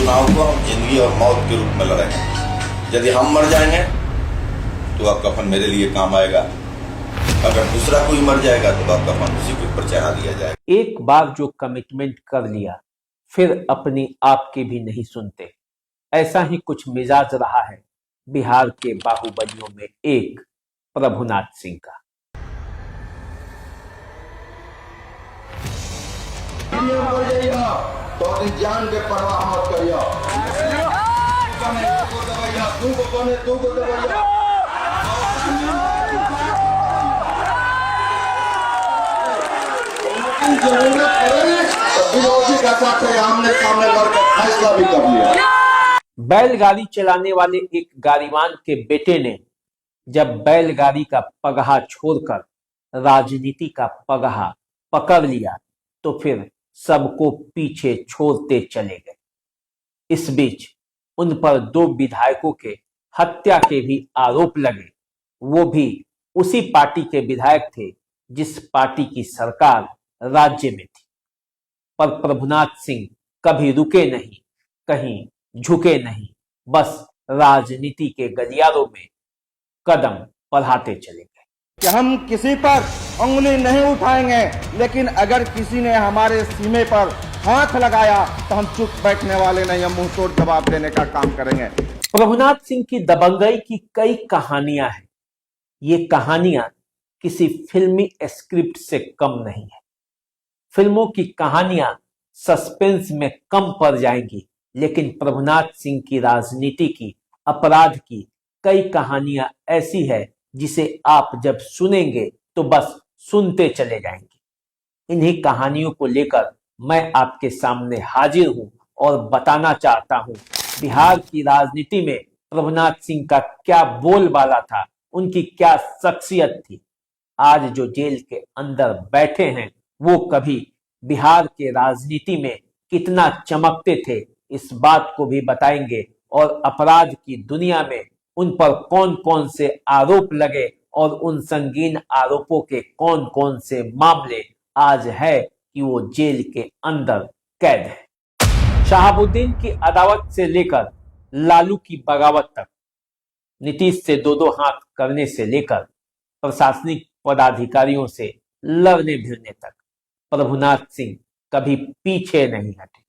चुनाव को हम जिंदगी और मौत के रूप में लड़ेंगे। यदि हम मर जाएंगे तो आपका कफन मेरे लिए काम आएगा, अगर दूसरा कोई मर जाएगा तो आपका कफन उसी के ऊपर चढ़ा दिया जाएगा। एक बार जो कमिटमेंट कर लिया फिर अपनी आप की भी नहीं सुनते, ऐसा ही कुछ मिजाज रहा है बिहार के बाहुबलियों में एक प्रभुनाथ सिंह का। तो अपनी जान के परवाह मत करियो। जरूरत पड़े तो विरोधी का साथ आमने सामने लड़कर फैसला भी कर लिया। बैलगाड़ी चलाने वाले एक गाड़ीवान के बेटे ने जब बैलगाड़ी का पगहा छोड़कर राजनीति का पगहा पकड़ लिया तो फिर सबको पीछे छोड़ते चले गए। इस बीच उन पर 2 विधायकों के हत्या के भी आरोप लगे। वो भी उसी पार्टी के विधायक थे जिस पार्टी की सरकार राज्य में थी। पर प्रभुनाथ सिंह कभी रुके नहीं, कहीं झुके नहीं, बस राजनीति के गलियारों में कदम बढ़ाते चले गए कि हम किसी पर उंगली नहीं उठाएंगे, लेकिन अगर किसी ने हमारे सीने पर हाथ लगाया तो हम चुप बैठने वाले नहीं, हम मुंह तोड़ जवाब देने का काम करेंगे। प्रभुनाथ सिंह की दबंगई की कई कहानियां हैं। ये कहानियां किसी फिल्मी स्क्रिप्ट से कम नहीं है। फिल्मों की कहानियां सस्पेंस में कम पड़ जाएंगी, लेकिन प्रभुनाथ सिंह की राजनीति की, अपराध की कई कहानियां ऐसी है जिसे आप जब सुनेंगे तो बस सुनते चले जाएंगे। इन्हीं कहानियों को लेकर मैं आपके सामने हाजिर हूं और बताना चाहता हूं बिहार की राजनीति में प्रभुनाथ सिंह का क्या बोलबाला था, उनकी क्या शख्सियत थी। आज जो जेल के अंदर बैठे हैं वो कभी बिहार के राजनीति में कितना चमकते थे, इस बात को भी बताएंगे और अपराध की दुनिया में उन पर कौन कौन से आरोप लगे और उन संगीन आरोपों के कौन कौन से मामले आज है कि वो जेल के अंदर कैद है। शहाबुद्दीन की अदावत से लेकर लालू की बगावत तक, नीतीश से 2-2 हाथ करने से लेकर प्रशासनिक पदाधिकारियों से लड़ने भिड़ने तक, प्रभुनाथ सिंह कभी पीछे नहीं हटे।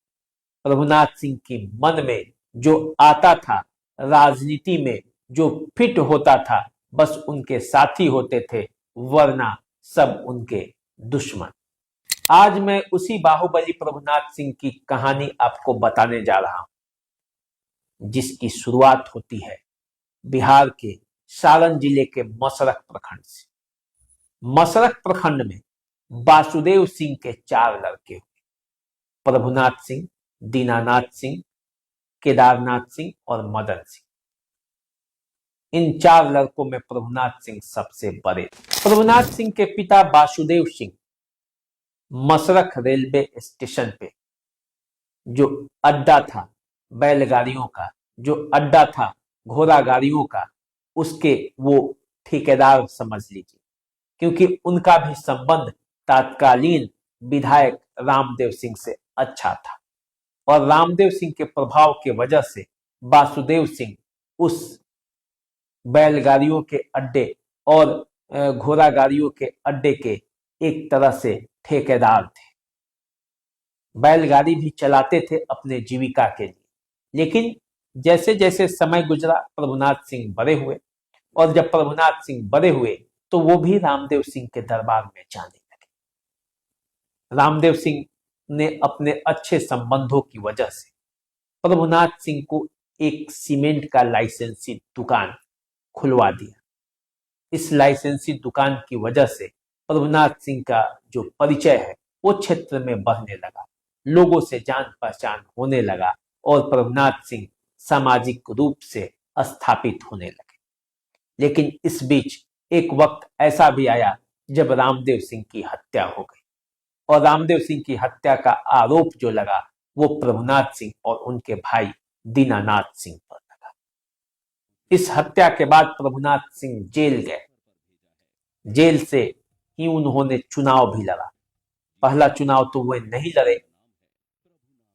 प्रभुनाथ सिंह के मन में जो आता था, राजनीति में जो फिट होता था, बस उनके साथी होते थे, वरना सब उनके दुश्मन। आज मैं उसी बाहुबली प्रभुनाथ सिंह की कहानी आपको बताने जा रहा हूं, जिसकी शुरुआत होती है बिहार के सारण जिले के मसरख प्रखंड से। मसरख प्रखंड में वासुदेव सिंह के 4 लड़के हुए, प्रभुनाथ सिंह, दीनानाथ सिंह, केदारनाथ सिंह और मदन सिंह। इन 4 लड़कों में प्रभुनाथ सिंह सबसे बड़े थे। प्रभुनाथ सिंह के पिता वासुदेव सिंह मसरख रेलवे स्टेशन पे जो अड्डा था बैलगाड़ियों का, जो अड्डा था घोड़ा गाड़ियों का, उसके वो ठेकेदार समझ लीजिए, क्योंकि उनका भी संबंध तत्कालीन विधायक रामदेव सिंह से अच्छा था और रामदेव सिंह के प्रभाव के वजह से वासुदेव सिंह उस बैलगाड़ियों के अड्डे और घोड़ा गाड़ियों के अड्डे के एक तरह से ठेकेदार थे। बैलगाड़ी भी चलाते थे अपने जीविका के लिए, लेकिन जैसे जैसे समय गुजरा प्रभुनाथ सिंह बड़े हुए और जब प्रभुनाथ सिंह बड़े हुए तो वो भी रामदेव सिंह के दरबार में जाने लगे। रामदेव सिंह ने अपने अच्छे संबंधों की वजह से प्रभुनाथ सिंह को एक सीमेंट का लाइसेंसी दुकान खुलवा दिया। इस लाइसेंसी दुकान की वजह से प्रभुनाथ सिंह का जो परिचय है वो क्षेत्र में बढ़ने लगा, लोगों से जान पहचान होने लगा और प्रभुनाथ सिंह सामाजिक रूप से स्थापित होने लगे। लेकिन इस बीच एक वक्त ऐसा भी आया जब रामदेव सिंह की हत्या हो गई और रामदेव सिंह की हत्या का आरोप जो लगा वो प्रभुनाथ सिंह और उनके भाई दीनानाथ सिंह पर लगा। इस हत्या के बाद प्रभुनाथ सिंह जेल गए। जेल से ही उन्होंने चुनाव भी लड़ा। पहला चुनाव तो वे नहीं लड़े,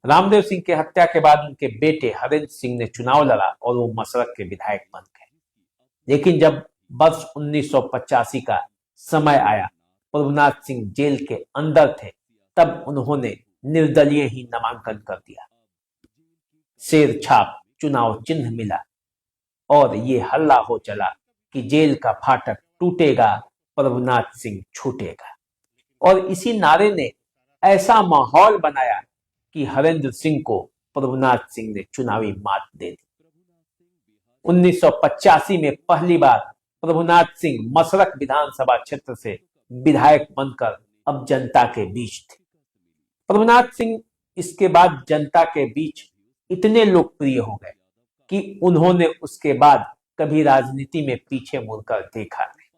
रामदेव सिंह के हत्या के बाद उनके बेटे हरेंद्र सिंह ने चुनाव लड़ा और वो मसरख के विधायक बन गए। लेकिन जब वर्ष 1985 का समय आया, प्रभुनाथ सिंह जेल के अंदर थे, तब उन्होंने निर्दलीय ही नामांकन कर दिया। शेर छाप चुनाव चिन्ह मिला और ये हल्ला हो चला कि जेल का फाटक टूटेगा, प्रभुनाथ सिंह छूटेगा। और इसी नारे ने ऐसा माहौल बनाया कि हरेंद्र सिंह को प्रभुनाथ सिंह ने चुनावी मात दे दी। 1985 में पहली बार प्रभुनाथ सिंह मसरख विधानसभा क्षेत्र से विधायक बनकर अब जनता के बीच थे। प्रभुनाथ सिंह इसके बाद जनता के बीच इतने लोकप्रिय हो गए कि उन्होंने उसके बाद कभी राजनीति में पीछे मुड़कर देखा नहीं।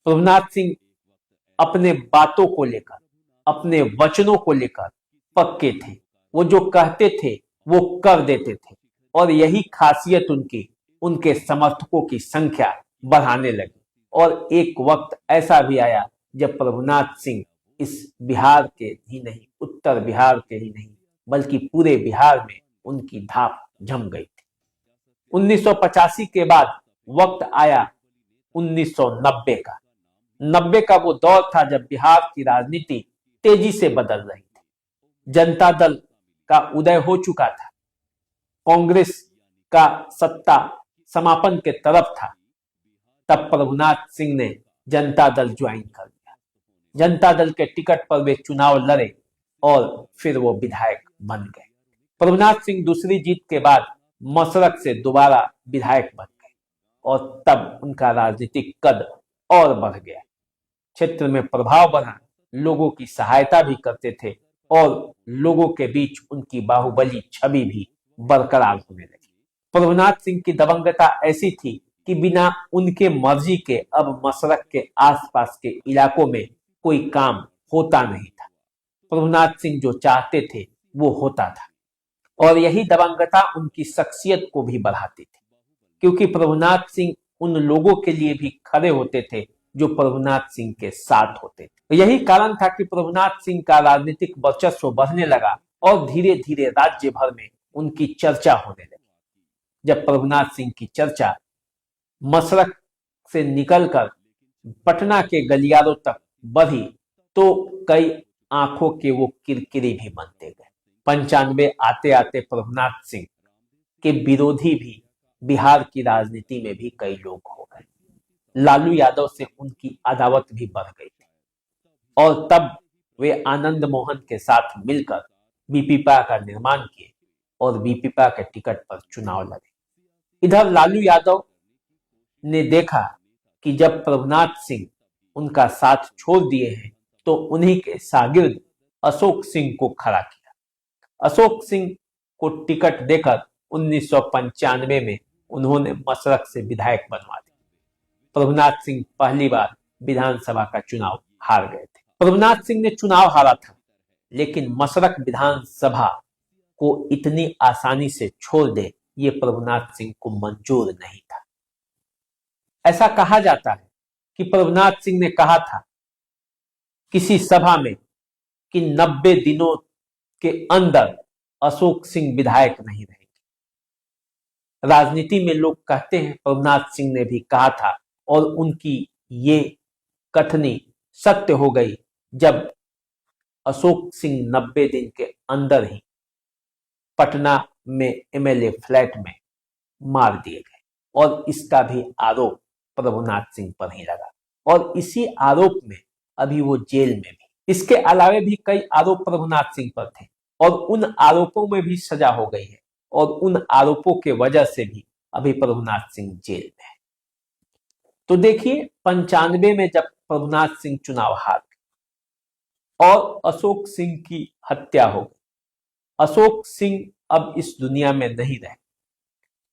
प्रभुनाथ सिंह अपने बातों को लेकर, अपने वचनों को लेकर पक्के थे। वो जो कहते थे वो कर देते थे और यही खासियत उनके समर्थकों की संख्या बढ़ाने लगी। और एक वक्त ऐसा भी आया जब प्रभुनाथ सिंह इस बिहार के ही नहीं, उत्तर बिहार के ही नहीं, बल्कि पूरे बिहार में उनकी धाक जम गई थी। 1985 के बाद वक्त आया 1990 का। 90 का वो दौर था जब बिहार की राजनीति तेजी से बदल रही थी। जनता दल का उदय हो चुका था। कांग्रेस का सत्ता समापन के तरफ था। तब प्रभुनाथ सिंह ने जनता दल ज्वाइन कर लिया। जनता दल के टिकट पर वे चुनाव लड़े और फिर वो विधायक बन गए। प्रभुनाथ सिंह दूसरी जीत के बाद मसरख से दोबारा विधायक बन गए और तब उनका राजनीतिक कद और बढ़ गया। क्षेत्र में प्रभाव बढ़ा, लोगों की सहायता भी करते थे और लोगों के बीच उनकी बाहुबली छवि भी बरकरार होने लगी। प्रभुनाथ सिंह की दबंगता ऐसी थी कि बिना उनके मर्जी के अब मसरख के आसपास के इलाकों में कोई काम होता नहीं था। प्रभुनाथ सिंह जो चाहते थे वो होता था और यही दबंगता उनकी शख्सियत को भी बढ़ाती थी, क्योंकि प्रभुनाथ सिंह उन लोगों के लिए भी खड़े होते थे जो प्रभुनाथ सिंह के साथ होते थे। यही कारण था कि प्रभुनाथ सिंह का राजनीतिक वर्चस्व बढ़ने लगा और धीरे धीरे राज्य भर में उनकी चर्चा होने लगी। जब प्रभुनाथ सिंह की चर्चा मसरख से निकलकर पटना के गलियारों तक बढ़ी तो कई आंखों के वो किरकिरी भी बनते गए। 95 आते आते प्रभुनाथ सिंह के विरोधी भी बिहार की राजनीति में भी कई लोग हो गए। लालू यादव से उनकी अदावत भी बढ़ गई थी और तब वे आनंद मोहन के साथ मिलकर बीपीपा का निर्माण किए और बीपीपा के टिकट पर चुनाव लड़े। इधर लालू यादव ने देखा कि जब प्रभुनाथ सिंह उनका साथ छोड़ दिए हैं तो उन्हीं के शागिर्द अशोक सिंह को खड़ा किया। अशोक सिंह को टिकट देकर 1995 में उन्होंने मसरख से विधायक बनवा दिया। प्रभुनाथ सिंह पहली बार विधानसभा का चुनाव हार गए थे। प्रभुनाथ सिंह ने चुनाव हारा था, लेकिन मसरख विधानसभा को इतनी आसानी से छोड़ दे ये प्रभुनाथ सिंह को मंजूर नहीं था। ऐसा कहा जाता है कि प्रभुनाथ सिंह ने कहा था किसी सभा में कि 90 दिनों के अंदर अशोक सिंह विधायक नहीं रहेंगे। राजनीति में लोग कहते हैं प्रभुनाथ सिंह ने भी कहा था और उनकी ये कथनी सत्य हो गई जब अशोक सिंह 90 दिन के अंदर ही पटना में एमएलए फ्लैट में मार दिए गए और इसका भी आरोप प्रभुनाथ सिंह पर ही लगा और इसी आरोप में अभी वो जेल में भी। इसके अलावे भी कई आरोप प्रभुनाथ सिंह पर थे और उन आरोपों में भी सजा हो गई है और उन आरोपों के वजह से भी अभी प्रभुनाथ सिंह जेल में है। तो देखिए 95 में जब प्रभुनाथ सिंह चुनाव हार गए और अशोक सिंह की हत्या हो गई, अशोक सिंह अब इस दुनिया में नहीं रहे,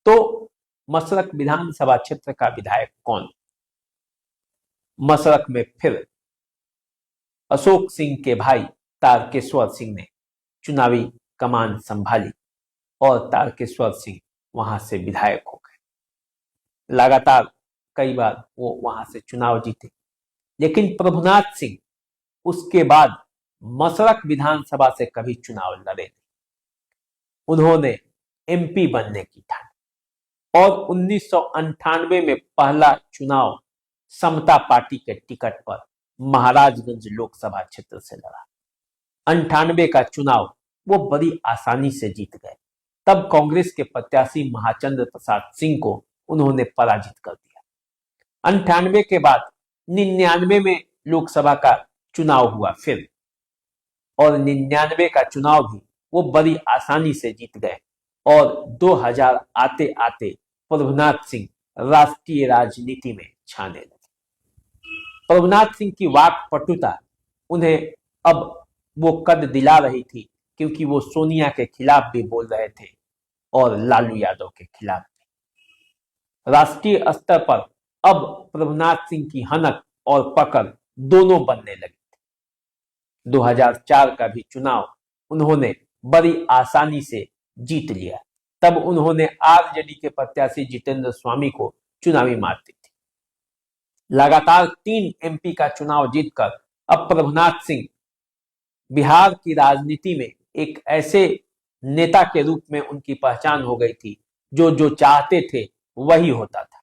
तो मसरख विधानसभा क्षेत्र का विधायक कौन? मसरख में फिर अशोक सिंह के भाई तारकेश्वर सिंह ने चुनावी कमान संभाली और तारकेश्वर सिंह वहां से विधायक हो गए। लगातार कई बार वो वहां से चुनाव जीते, लेकिन प्रभुनाथ सिंह उसके बाद मसरख विधानसभा से कभी चुनाव लड़े नहीं। उन्होंने एमपी बनने की ठानी और 1998 में पहला चुनाव समता पार्टी के टिकट पर महाराजगंज लोकसभा क्षेत्र से लड़ा। 98 का चुनाव वो बड़ी आसानी से जीत गए। तब कांग्रेस के प्रत्याशी महाचंद्र प्रसाद सिंह को उन्होंने पराजित कर दिया। 98 के बाद 99 में लोकसभा का चुनाव हुआ फिर, और 99 का चुनाव भी वो बड़ी आसानी से जीत गए और 2000 आते आते प्रभुनाथ सिंह राष्ट्रीय राजनीति में छाने लगे। प्रभुनाथ सिंह की वाक्पटुता उन्हें अब वो कद दिला रही थी, क्योंकि वो सोनिया के खिलाफ भी बोल रहे थे और लालू यादव के खिलाफ भी। राष्ट्रीय स्तर पर अब प्रभुनाथ सिंह की हनक और पकड़ दोनों बनने लगी थी। 2004 का भी चुनाव उन्होंने बड़ी आसानी से जीत लिया। तब उन्होंने आरजेडी के प्रत्याशी जितेंद्र स्वामी को चुनावी मात दी थी। लगातार 3 एमपी का चुनाव जीतकर अब प्रभुनाथ सिंह बिहार की राजनीति में एक ऐसे नेता के रूप में उनकी पहचान हो गई थी, जो जो चाहते थे वही होता था।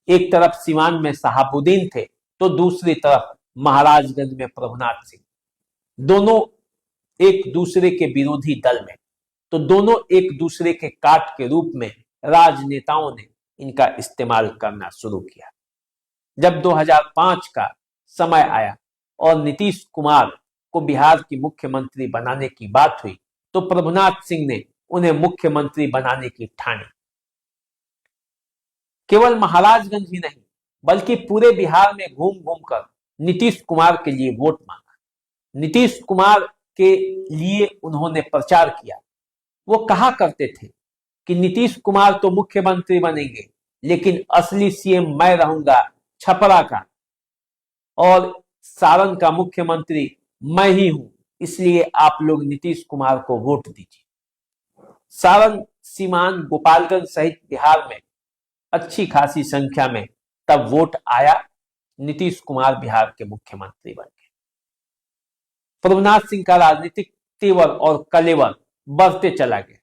एक तरफ सिवान में शहाबुद्दीन थे तो दूसरी तरफ महाराजगंज में प्रभुनाथ सिंह। दोनों एक दूसरे के विरोधी दल में, तो दोनों एक दूसरे के काट के रूप में राजनेताओं ने इनका इस्तेमाल करना शुरू किया। जब 2005 का समय आया और नीतीश कुमार को बिहार की मुख्यमंत्री बनाने की बात हुई, तो प्रभुनाथ सिंह ने उन्हें मुख्यमंत्री बनाने की ठानी। केवल महाराजगंज ही नहीं, बल्कि पूरे बिहार में घूम घूम कर नीतीश कुमार के लिए वोट मांगा। नीतीश कुमार के लिए उन्होंने प्रचार किया। वो कहा करते थे कि नीतीश कुमार तो मुख्यमंत्री बनेंगे, लेकिन असली सीएम मैं रहूंगा छपरा का, और सारण का मुख्यमंत्री मैं ही हूं, इसलिए आप लोग नीतीश कुमार को वोट दीजिए। सारण, सीवान, गोपालगंज सहित बिहार में अच्छी खासी संख्या में तब वोट आया। नीतीश कुमार बिहार के मुख्यमंत्री बन गए। प्रभुनाथ सिंह का राजनीतिक तेवर और कलेवर बढ़ते चला गया,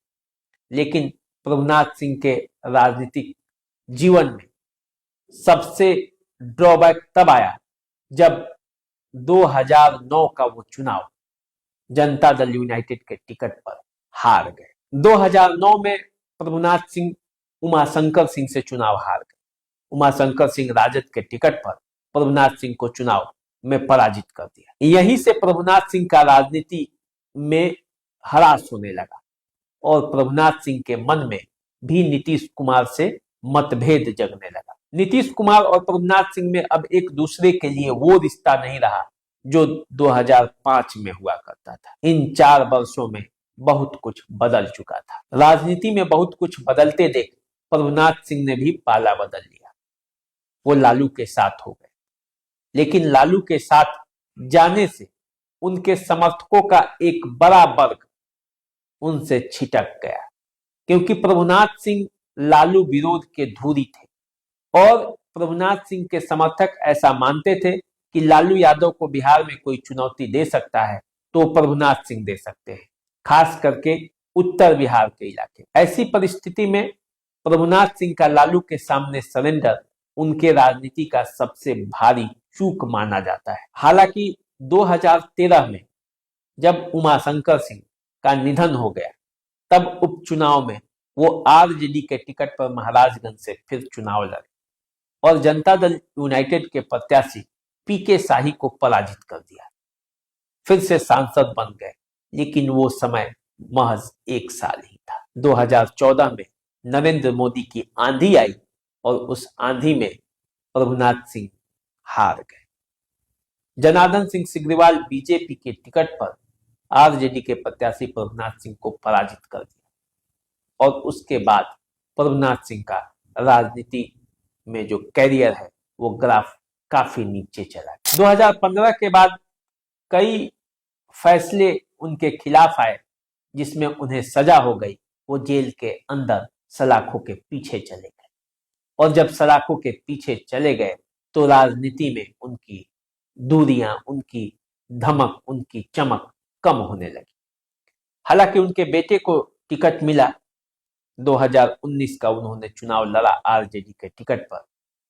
लेकिन प्रभुनाथ सिंह के राजनीतिक जीवन में सबसे ड्रॉबैक तब आया जब 2009 का वो चुनाव जनता दल यूनाइटेड के टिकट पर हार गए। 2009 में प्रभुनाथ सिंह उमाशंकर सिंह से चुनाव हार गए। उमाशंकर सिंह राजद के टिकट पर प्रभुनाथ सिंह को चुनाव में पराजित कर दिया। यहीं से प्रभुनाथ सिंह का राजनीति में हरास होने लगा और प्रभुनाथ सिंह के मन में भी नीतीश कुमार से मतभेद जगने लगा। नीतीश कुमार और प्रभुनाथ सिंह में अब एक दूसरे के लिए वो रिश्ता नहीं रहा जो 2005 में हुआ करता था। इन 4 वर्षों में बहुत कुछ बदल चुका था। राजनीति में बहुत कुछ बदलते देख प्रभुनाथ सिंह ने भी पाला बदल लिया। वो लालू के साथ हो गए, लेकिन लालू के साथ जाने से उनके समर्थकों का एक बड़ा वर्ग उनसे छिटक गया, क्योंकि प्रभुनाथ सिंह लालू विरोध के धूरी थे और प्रभुनाथ सिंह के समर्थक ऐसा मानते थे कि लालू यादव को बिहार में कोई चुनौती दे सकता है तो प्रभुनाथ सिंह दे सकते हैं, खास करके उत्तर बिहार के इलाके। ऐसी परिस्थिति में प्रभुनाथ सिंह का लालू के सामने सरेंडर उनके राजनीति का सबसे भारी चूक माना जाता है। हालांकि 2013 में जब उमाशंकर सिंह का निधन हो गया, तब उपचुनाव में वो आरजेडी के टिकट पर महाराजगंज से फिर चुनाव लड़े और जनता दल यूनाइटेड के प्रत्याशी पीके शाही को पराजित कर दिया। फिर से सांसद बन गए, लेकिन वो समय महज 1 साल ही था। 2014 में नरेंद्र मोदी की आंधी आई और उस आंधी में प्रभुनाथ सिंह हार गए। जनार्दन सिंह सिग्रीवाल बीजेपी के टिकट पर आरजेडी के प्रत्याशी प्रभुनाथ सिंह को पराजित कर दिया और उसके बाद प्रभुनाथ सिंह का राजनीति में जो कैरियर है वो ग्राफ काफी नीचे चला। 2015 के बाद कई फैसले उनके खिलाफ आए जिसमें उन्हें सजा हो गई। वो जेल के अंदर सलाखों के पीछे चले गए और जब सलाखों के पीछे चले गए तो राजनीति में उनकी दूरियां, उनकी धमक, उनकी चमक कम होने लगी। हालांकि उनके बेटे को टिकट मिला, 2019 का उन्होंने चुनाव लड़ा आरजेडी के टिकट पर,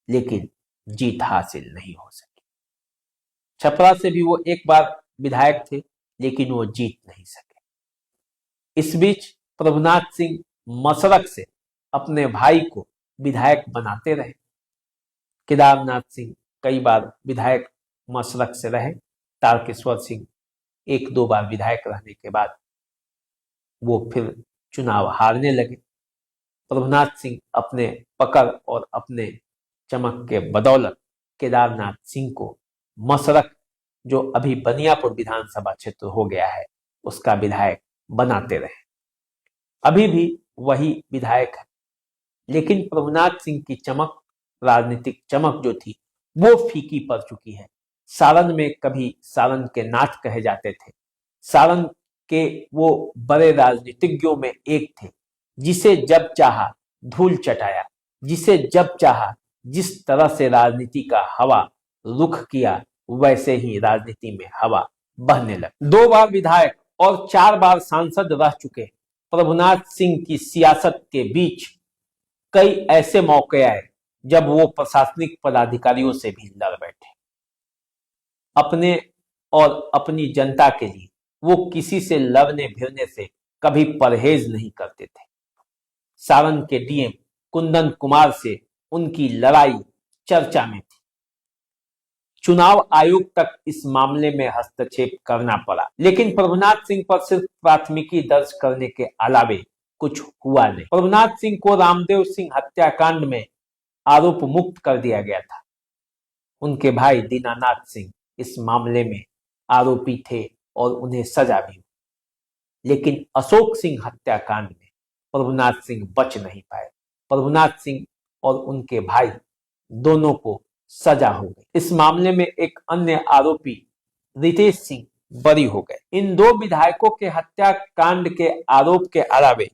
लेकिन जीत हासिल नहीं हो सकी। छपरा से भी वो एक बार विधायक थे, लेकिन वो जीत नहीं सके। इस बीच प्रभुनाथ सिंह मसरख से अपने भाई को विधायक बनाते रहे। केदारनाथ सिंह कई बार विधायक मसरख से रहे। तारकेश्वर सिंह 1-2 बार विधायक रहने के बाद वो फिर चुनाव हारने लगे। प्रभुनाथ सिंह अपने पकड़ और अपने चमक के बदौलत केदारनाथ सिंह को मसरख, जो अभी बनियापुर विधानसभा क्षेत्र हो गया है, उसका विधायक बनाते रहे। अभी भी वही विधायक है, लेकिन प्रभुनाथ सिंह की चमक, राजनीतिक चमक जो थी, वो फीकी पड़ चुकी है। सारण में कभी सारण के नाथ कहे जाते थे। सारण के वो बड़े राजनीतिज्ञों में एक थे, जिसे जब चाहा धूल चटाया, जिसे जब चाहा जिस तरह से राजनीति का हवा रुख किया, वैसे ही राजनीति में हवा बहने लगी। 2 बार विधायक और 4 बार सांसद रह चुके प्रभुनाथ सिंह की सियासत के बीच कई ऐसे मौके आए जब वो प्रशासनिक पदाधिकारियों से भी लड़ बैठे। अपने और अपनी जनता के लिए वो किसी से लड़ने भिड़ने से कभी परहेज नहीं करते थे। सारण के डीएम कुंदन कुमार से उनकी लड़ाई चर्चा में थी। चुनाव आयोग तक इस मामले में हस्तक्षेप करना पड़ा, लेकिन प्रभुनाथ सिंह पर सिर्फ प्राथमिकी दर्ज करने के अलावे कुछ हुआ नहीं। प्रभुनाथ सिंह को रामदेव सिंह हत्याकांड में आरोप मुक्त कर दिया गया था। उनके भाई दीनानाथ सिंह इस मामले में आरोपी थे और उन्हें सजा भी हुई, लेकिन अशोक सिंह हत्याकांड में प्रभुनाथ सिंह बच नहीं पाए। प्रभुनाथ सिंह और उनके भाई दोनों को सजा हो गई। इस मामले में एक अन्य आरोपी रितेश सिंह बरी हो गए। इन 2 विधायकों के हत्याकांड के आरोप के अलावे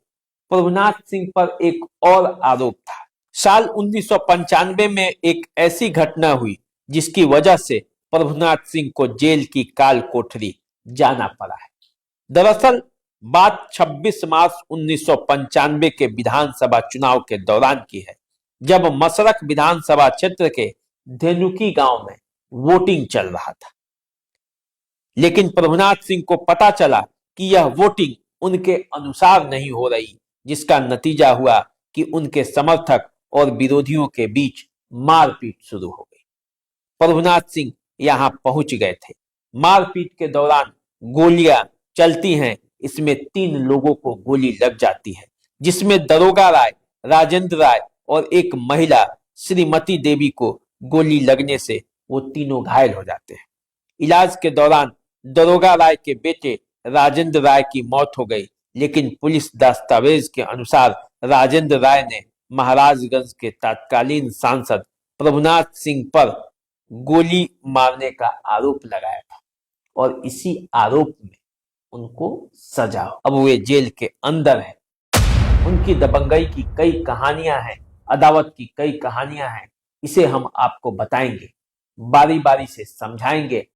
प्रभुनाथ सिंह पर एक और आरोप था। साल 1995 में एक ऐसी घटना हुई जिसकी वजह से प्रभुनाथ सिंह को जेल की काल कोठरी जाना पड़ा है। दरअसल बात 26 मार्च 1995 के विधानसभा चुनाव के दौरान की है, जब मसरख विधानसभा क्षेत्र के धेनुकी गांव में वोटिंग चल रहा था। लेकिन प्रभुनाथ सिंह को पता चला कि यह वोटिंग उनके अनुसार नहीं हो रही, जिसका नतीजा हुआ कि उनके समर्थक और विरोधियों के बीच मारपीट शुरू हो गई। प्रभुनाथ सिंह यहां पहुंच गए थे। मारपीट के दौरान गोलियां चलती हैं। इसमें 3 लोगों को गोली लग जाती है, जिसमें दरोगा राय, राजेंद्र राय और एक महिला श्रीमती देवी को गोली लगने से वो तीनों घायल हो जाते हैं। इलाज के दौरान दरोगा राय के बेटे राजेंद्र राय की मौत हो गई, लेकिन पुलिस दस्तावेज के अनुसार राजेंद्र राय ने महाराजगंज के तत्कालीन सांसद प्रभुनाथ सिंह पर गोली मारने का आरोप लगाया था और इसी आरोप में उनको सजा हो। अब वे जेल के अंदर है। उनकी दबंगई की कई कहानियां हैं, अदावत की कई कहानियां हैं। इसे हम आपको बताएंगे, बारी बारी से समझाएंगे